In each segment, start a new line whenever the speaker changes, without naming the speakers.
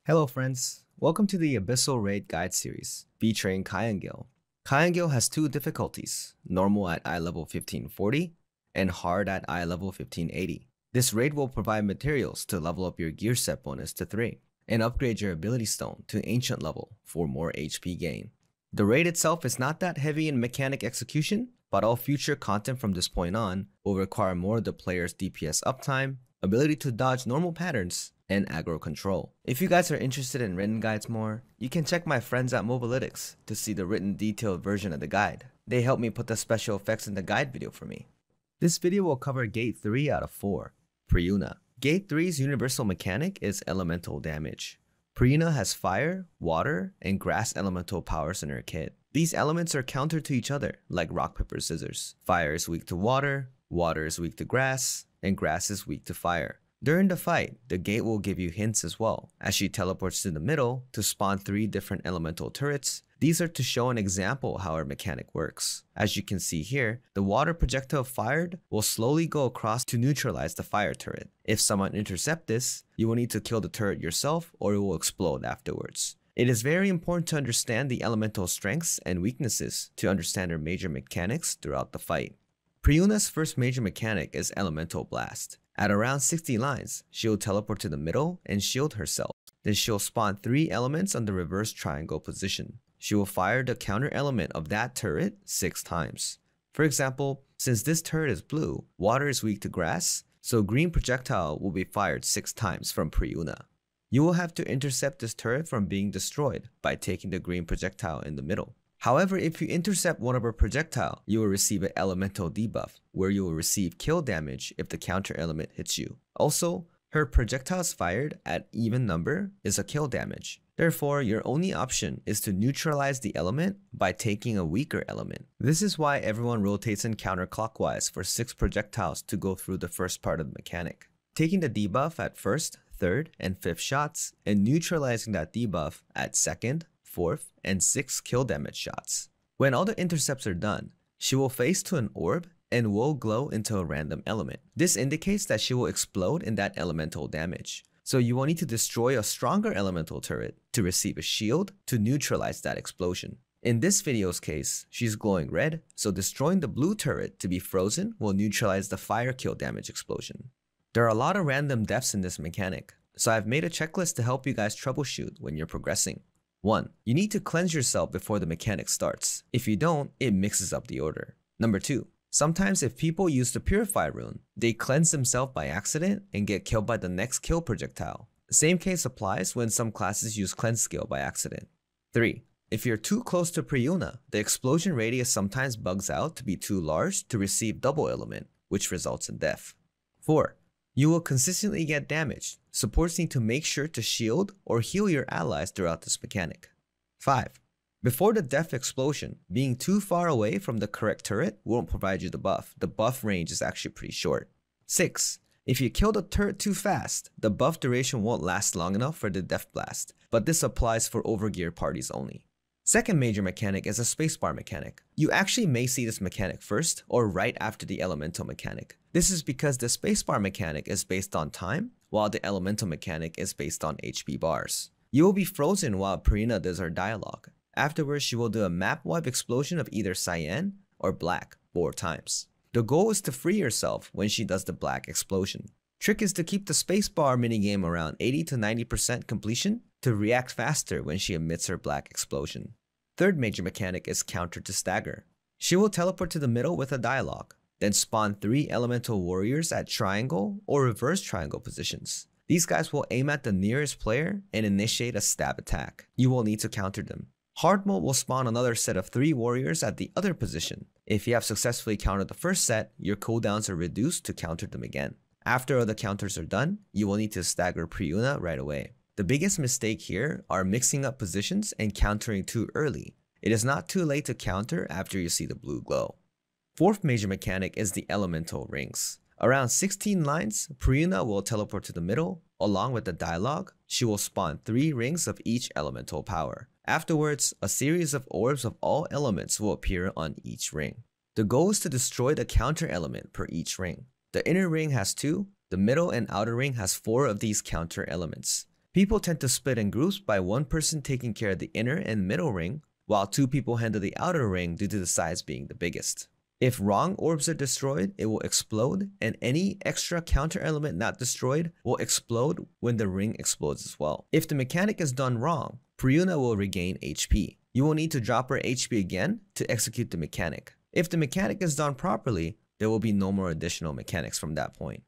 Hello friends, welcome to the Abyssal Raid Guide series featuring Kayangel. Kayangel has two difficulties, normal at eye level 1540 and hard at eye level 1580. This raid will provide materials to level up your gear set bonus to 3 and upgrade your ability stone to ancient level for more HP gain. The raid itself is not that heavy in mechanic execution, but all future content from this point on will require more of the player's DPS uptime, ability to dodge normal patterns, and aggro control. If you guys are interested in written guides more, you can check my friends at Mobalytics to see the written detailed version of the guide. They helped me put the special effects in the guide video for me. This video will cover Gate 3 out of 4, Priuna. Gate 3's universal mechanic is elemental damage. Priuna has fire, water, and grass elemental powers in her kit. These elements are counter to each other, like rock, paper, scissors. Fire is weak to water is weak to grass, and grass is weak to fire. During the fight, the gate will give you hints as well, as she teleports to the middle to spawn 3 different elemental turrets. These are to show an example how her mechanic works. As you can see here, the water projectile fired will slowly go across to neutralize the fire turret. If someone intercepts this, you will need to kill the turret yourself or it will explode afterwards. It is very important to understand the elemental strengths and weaknesses to understand her major mechanics throughout the fight. Priuna's first major mechanic is Elemental Blast. At around 60 lines, she'll teleport to the middle and shield herself. Then she'll spawn 3 elements on the reverse triangle position. She will fire the counter element of that turret 6 times. For example, since this turret is blue, water is weak to grass, so green projectile will be fired 6 times from Priuna. You will have to intercept this turret from being destroyed by taking the green projectile in the middle. However, if you intercept one of her projectile, you will receive an elemental debuff, where you will receive kill damage if the counter element hits you. Also, her projectiles fired at even number is a kill damage. Therefore, your only option is to neutralize the element by taking a weaker element. This is why everyone rotates in counterclockwise for 6 projectiles to go through the first part of the mechanic. Taking the debuff at first, third, and fifth shots, and neutralizing that debuff at second, 4th, and 6th kill damage shots. When all the intercepts are done, she will face to an orb and will glow into a random element. This indicates that she will explode in that elemental damage. So you will need to destroy a stronger elemental turret to receive a shield to neutralize that explosion. In this video's case, she's glowing red, so destroying the blue turret to be frozen will neutralize the fire kill damage explosion. There are a lot of random deaths in this mechanic, so I've made a checklist to help you guys troubleshoot when you're progressing. 1. You need to cleanse yourself before the mechanic starts. If you don't, it mixes up the order. Number 2. Sometimes if people use the Purify rune, they cleanse themselves by accident and get killed by the next kill projectile. The same case applies when some classes use cleanse skill by accident. 3. If you're too close to Priuna, the explosion radius sometimes bugs out to be too large to receive double element, which results in death. 4. You will consistently get damaged. Supports need to make sure to shield or heal your allies throughout this mechanic. 5. Before the death explosion, being too far away from the correct turret won't provide you the buff. The buff range is actually pretty short. 6. If you kill the turret too fast, the buff duration won't last long enough for the death blast, but this applies for overgear parties only. Second major mechanic is a spacebar mechanic. You actually may see this mechanic first or right after the elemental mechanic. This is because the spacebar mechanic is based on time, while the elemental mechanic is based on HP bars. You will be frozen while Priuna does her dialogue. Afterwards, she will do a map wipe explosion of either cyan or black 4 times. The goal is to free yourself when she does the black explosion. Trick is to keep the spacebar minigame around 80 to 90% completion to react faster when she emits her black explosion. Third major mechanic is counter to stagger. She will teleport to the middle with a dialogue, then spawn 3 elemental warriors at triangle or reverse triangle positions. These guys will aim at the nearest player and initiate a stab attack. You will need to counter them. Hard mode will spawn another set of 3 warriors at the other position. If you have successfully countered the first set, your cooldowns are reduced to counter them again. After all the counters are done, you will need to stagger Priuna right away. The biggest mistake here are mixing up positions and countering too early. It is not too late to counter after you see the blue glow. Fourth major mechanic is the elemental rings. Around 16 lines, Priuna will teleport to the middle. Along with the dialogue, she will spawn 3 rings of each elemental power. Afterwards, a series of orbs of all elements will appear on each ring. The goal is to destroy the counter element per each ring. The inner ring has 2, the middle and outer ring has 4 of these counter elements. People tend to split in groups by one person taking care of the inner and middle ring, while two people handle the outer ring due to the size being the biggest. If wrong orbs are destroyed, it will explode, and any extra counter element not destroyed will explode when the ring explodes as well. If the mechanic is done wrong, Priuna will regain HP. You will need to drop her HP again to execute the mechanic. If the mechanic is done properly, there will be no more additional mechanics from that point.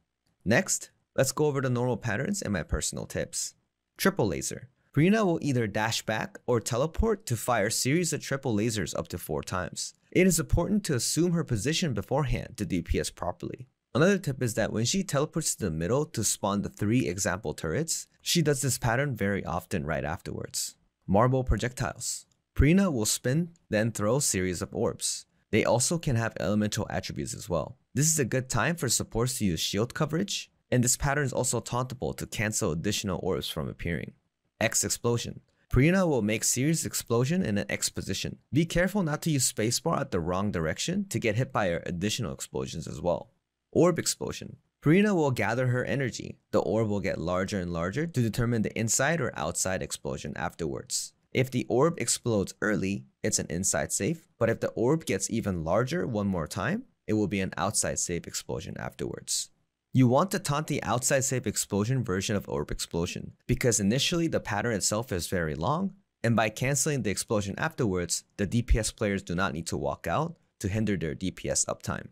Next, let's go over the normal patterns and my personal tips. Triple laser. Priuna will either dash back or teleport to fire a series of triple lasers up to 4 times. It is important to assume her position beforehand to DPS properly. Another tip is that when she teleports to the middle to spawn the 3 example turrets, she does this pattern very often right afterwards. Marble projectiles. Priuna will spin, then throw a series of orbs. They also can have elemental attributes as well. This is a good time for supports to use shield coverage, and this pattern is also tauntable to cancel additional orbs from appearing. X explosion. Priuna will make series explosion in an X position. Be careful not to use spacebar at the wrong direction to get hit by her additional explosions as well. Orb explosion. Priuna will gather her energy. The orb will get larger and larger to determine the inside or outside explosion afterwards. If the orb explodes early, it's an inside safe, but if the orb gets even larger one more time, it will be an outside safe explosion afterwards. You want to taunt the outside safe explosion version of orb explosion, because initially the pattern itself is very long, and by cancelling the explosion afterwards, the DPS players do not need to walk out to hinder their DPS uptime.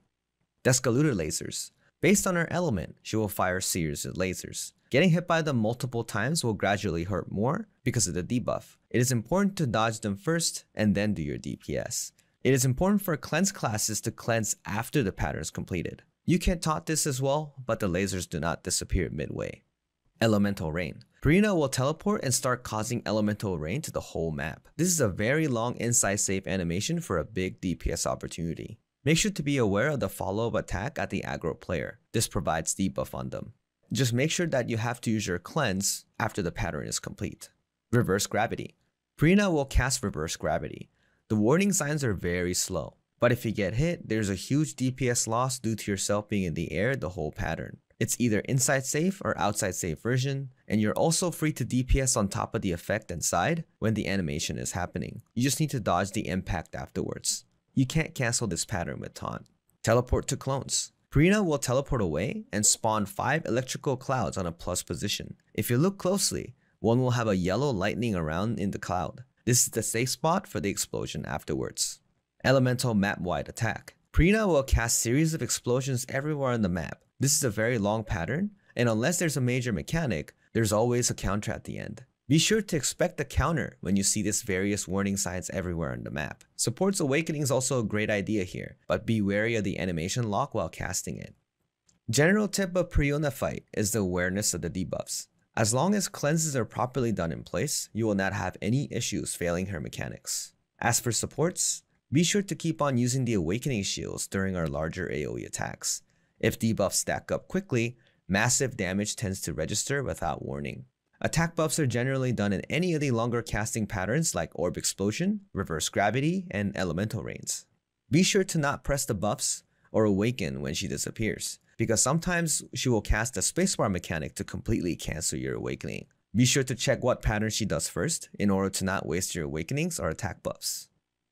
Descaluder lasers. Based on her element, she will fire a series of lasers. Getting hit by them multiple times will gradually hurt more because of the debuff. It is important to dodge them first and then do your DPS. It is important for cleanse classes to cleanse after the pattern is completed. You can taunt this as well, but the lasers do not disappear midway. Elemental Rain. Priuna will teleport and start causing elemental rain to the whole map. This is a very long inside safe animation for a big DPS opportunity. Make sure to be aware of the follow-up attack at the aggro player. This provides debuff on them. Just make sure that you have to use your cleanse after the pattern is complete. Reverse Gravity. Priuna will cast Reverse Gravity. The warning signs are very slow, but if you get hit, there's a huge DPS loss due to yourself being in the air the whole pattern. It's either inside safe or outside safe version, and you're also free to DPS on top of the effect inside when the animation is happening. You just need to dodge the impact afterwards. You can't cancel this pattern with taunt. Teleport to clones. Priuna will teleport away and spawn 5 electrical clouds on a plus position. If you look closely, one will have a yellow lightning around in the cloud. This is the safe spot for the explosion afterwards. Elemental map-wide attack. Priuna will cast series of explosions everywhere on the map. This is a very long pattern, and unless there's a major mechanic, there's always a counter at the end. Be sure to expect a counter when you see these various warning signs everywhere on the map. Support's Awakening is also a great idea here, but be wary of the animation lock while casting it. General tip of Priuna fight is the awareness of the debuffs. As long as cleanses are properly done in place, you will not have any issues failing her mechanics. As for supports, be sure to keep on using the Awakening shields during our larger AoE attacks. If debuffs stack up quickly, massive damage tends to register without warning. Attack buffs are generally done in any of the longer casting patterns like Orb Explosion, Reverse Gravity, and Elemental Rains. Be sure to not press the buffs or awaken when she disappears, because sometimes she will cast a spacebar mechanic to completely cancel your awakening. Be sure to check what pattern she does first in order to not waste your awakenings or attack buffs.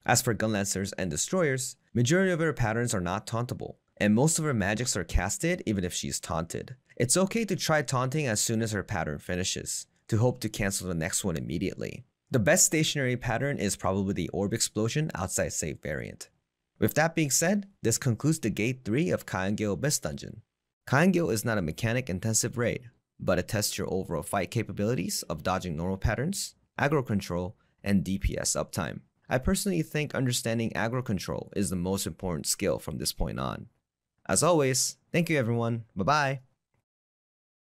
As for Gunlancers and Destroyers, majority of her patterns are not tauntable, and most of her magics are casted even if she's taunted. It's okay to try taunting as soon as her pattern finishes, to hope to cancel the next one immediately. The best stationary pattern is probably the Orb Explosion outside safe variant. With that being said, this concludes the Gate 3 of Kayangel Abyss Dungeon. Kayangel is not a mechanic intensive raid, but it tests your overall fight capabilities of dodging normal patterns, aggro control, and DPS uptime. I personally think understanding aggro control is the most important skill from this point on. As always, thank you everyone, bye bye!